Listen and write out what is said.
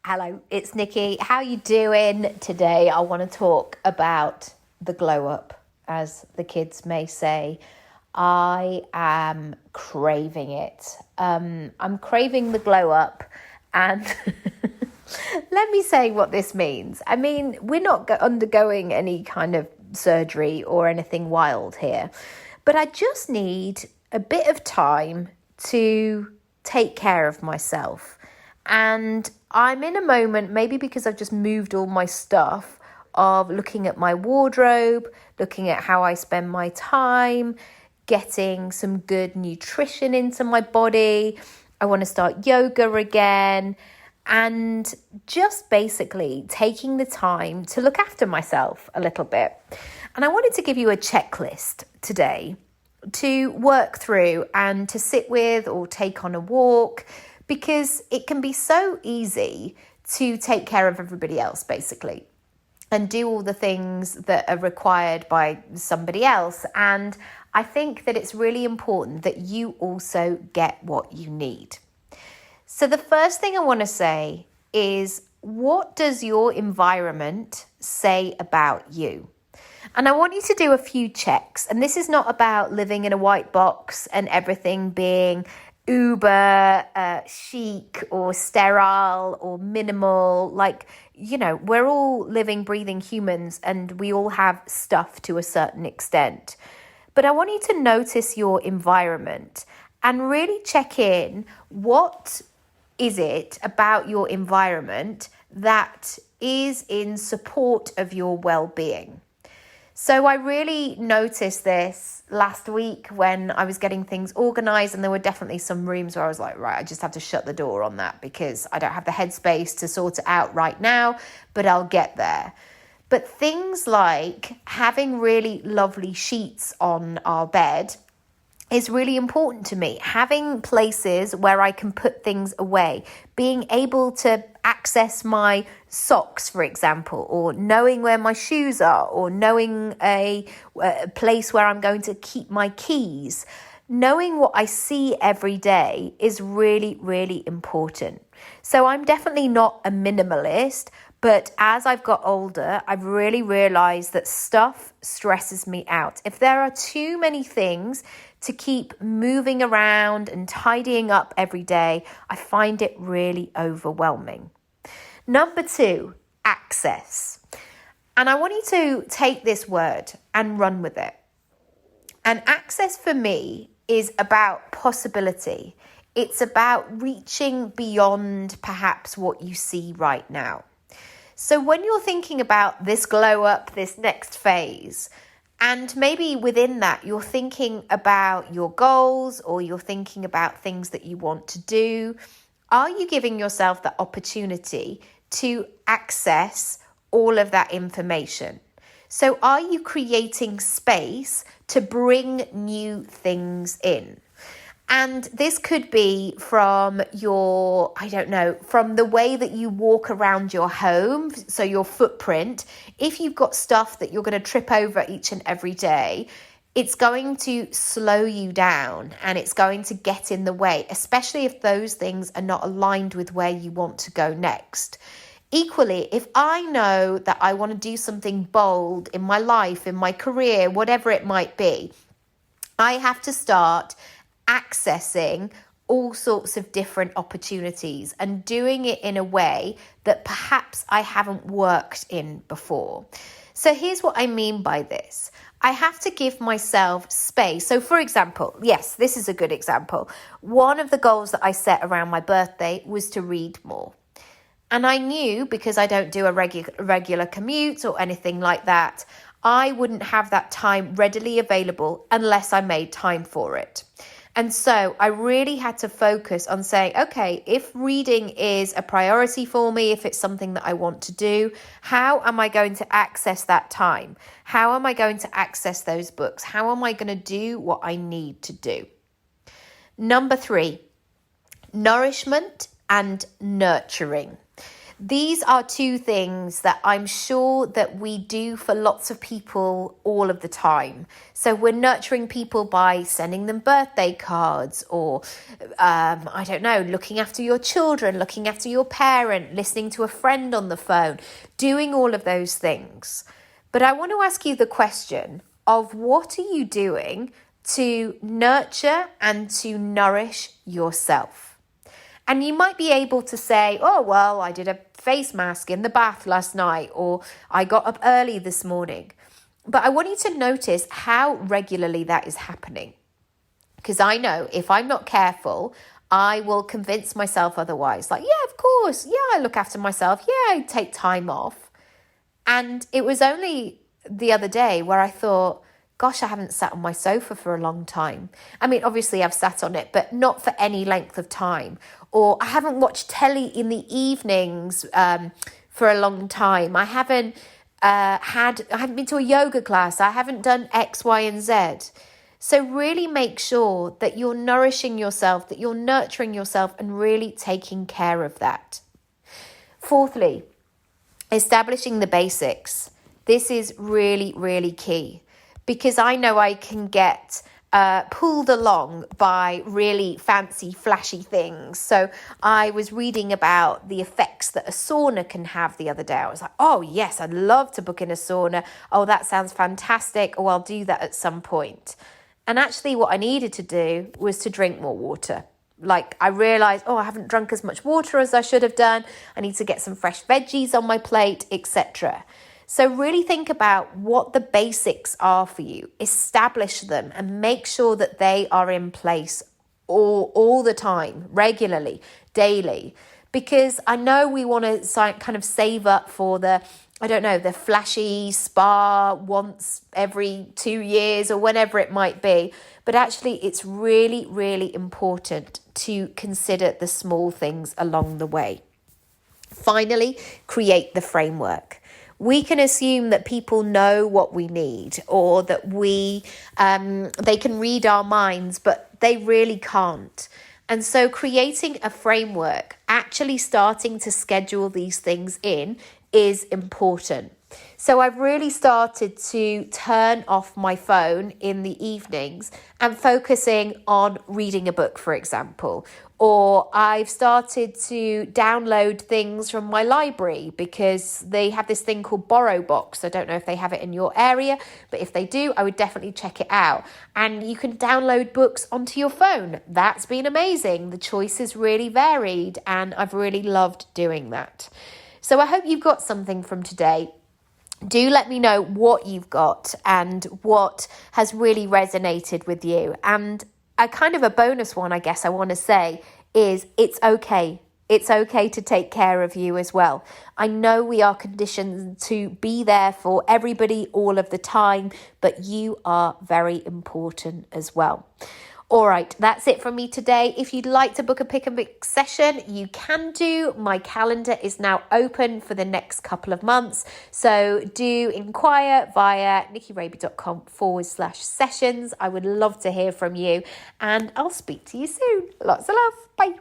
Hello, it's Nikki. How you doing today? I want to talk about the glow up, as the kids may say. I am craving it. I'm craving the glow up, and let me say what this means. I mean, we're not undergoing any kind of surgery or anything wild here, but I just need a bit of time to take care of myself. And I'm in a moment, maybe because I've just moved all my stuff, of looking at my wardrobe, looking at how I spend my time, getting some good nutrition into my body. I want to start yoga again, and just basically taking the time to look after myself a little bit. And I wanted to give you a checklist today to work through and to sit with or take on a walk, because it can be so easy to take care of everybody else, basically, and do all the things that are required by somebody else. And I think that it's really important that you also get what you need. So the first thing I want to say is, what does your environment say about you? And I want you to do a few checks. And this is not about living in a white box and everything being uber chic or sterile or minimal. We're all living, breathing humans, and we all have stuff to a certain extent. But I want you to notice your environment and really check in. What is it about your environment that is in support of your well-being? So I really noticed this last week when I was getting things organized, and there were definitely some rooms where I was like, right, I just have to shut the door on that because I don't have the headspace to sort it out right now, but I'll get there. But things like having really lovely sheets on our bed is really important to me. Having places where I can put things away, being able to access my socks, for example, or knowing where my shoes are, or knowing a place where I'm going to keep my keys. Knowing what I see every day is really, really important. So I'm definitely not a minimalist, but as I've got older, I've really realized that stuff stresses me out. If there are too many things to keep moving around and tidying up every day, I find it really overwhelming. Number 2, access. And I want you to take this word and run with it. And access for me is about possibility. It's about reaching beyond perhaps what you see right now. So when you're thinking about this glow up, this next phase, and maybe within that, you're thinking about your goals, or you're thinking about things that you want to do, are you giving yourself the opportunity to access all of that information? So are you creating space to bring new things in? And this could be from from the way that you walk around your home, so your footprint. If you've got stuff that you're going to trip over each and every day, it's going to slow you down and it's going to get in the way, especially if those things are not aligned with where you want to go next. Equally, if I know that I want to do something bold in my life, in my career, whatever it might be, I have to start accessing all sorts of different opportunities and doing it in a way that perhaps I haven't worked in before. So here's what I mean by this. I have to give myself space. So for example, yes, this is a good example. One of the goals that I set around my birthday was to read more. And I knew, because I don't do a regular commute or anything like that, I wouldn't have that time readily available unless I made time for it. And so I really had to focus on saying, okay, if reading is a priority for me, if it's something that I want to do, how am I going to access that time? How am I going to access those books? How am I going to do what I need to do? Number 3, nourishment and nurturing. These are two things that I'm sure that we do for lots of people all of the time. So we're nurturing people by sending them birthday cards or, I don't know, looking after your children, looking after your parent, listening to a friend on the phone, doing all of those things. But I want to ask you the question of what are you doing to nurture and to nourish yourself? And you might be able to say, oh, well, I did a face mask in the bath last night, or I got up early this morning. But I want you to notice how regularly that is happening. Because I know if I'm not careful, I will convince myself otherwise. Like, yeah, of course. Yeah, I look after myself. Yeah, I take time off. And it was only the other day where I thought, gosh, I haven't sat on my sofa for a long time. I mean, obviously I've sat on it, but not for any length of time. Or I haven't watched telly in the evenings for a long time. I haven't been to a yoga class. I haven't done X, Y, and Z. So really make sure that you're nourishing yourself, that you're nurturing yourself and really taking care of that. Fourthly, establishing the basics. This is really, really key. Because I know I can get pulled along by really fancy, flashy things. So I was reading about the effects that a sauna can have the other day. I was like, oh, yes, I'd love to book in a sauna. Oh, that sounds fantastic. Oh, I'll do that at some point. And actually what I needed to do was to drink more water. Like I realized, oh, I haven't drunk as much water as I should have done. I need to get some fresh veggies on my plate, etc. So really think about what the basics are for you, establish them and make sure that they are in place all the time, regularly, daily. Because I know we want to kind of save up for the flashy spa once every 2 years or whenever it might be. But actually, it's really, really important to consider the small things along the way. Finally, create the framework. We can assume that people know what we need or that they can read our minds, but they really can't. And so creating a framework, actually starting to schedule these things in is important. So I've really started to turn off my phone in the evenings and focusing on reading a book, for example. Or I've started to download things from my library because they have this thing called BorrowBox. I don't know if they have it in your area, but if they do, I would definitely check it out. And you can download books onto your phone. That's been amazing. The choice is really varied and I've really loved doing that. So I hope you've got something from today. Do let me know what you've got and what has really resonated with you. And a bonus one, I guess I want to say, is it's okay. It's okay to take care of you as well. I know we are conditioned to be there for everybody all of the time, but you are very important as well. All right, that's it from me today. If you'd like to book a pick and mix session, you can do. My calendar is now open for the next couple of months. So do inquire via nikkiraby.com/sessions. I would love to hear from you and I'll speak to you soon. Lots of love. Bye.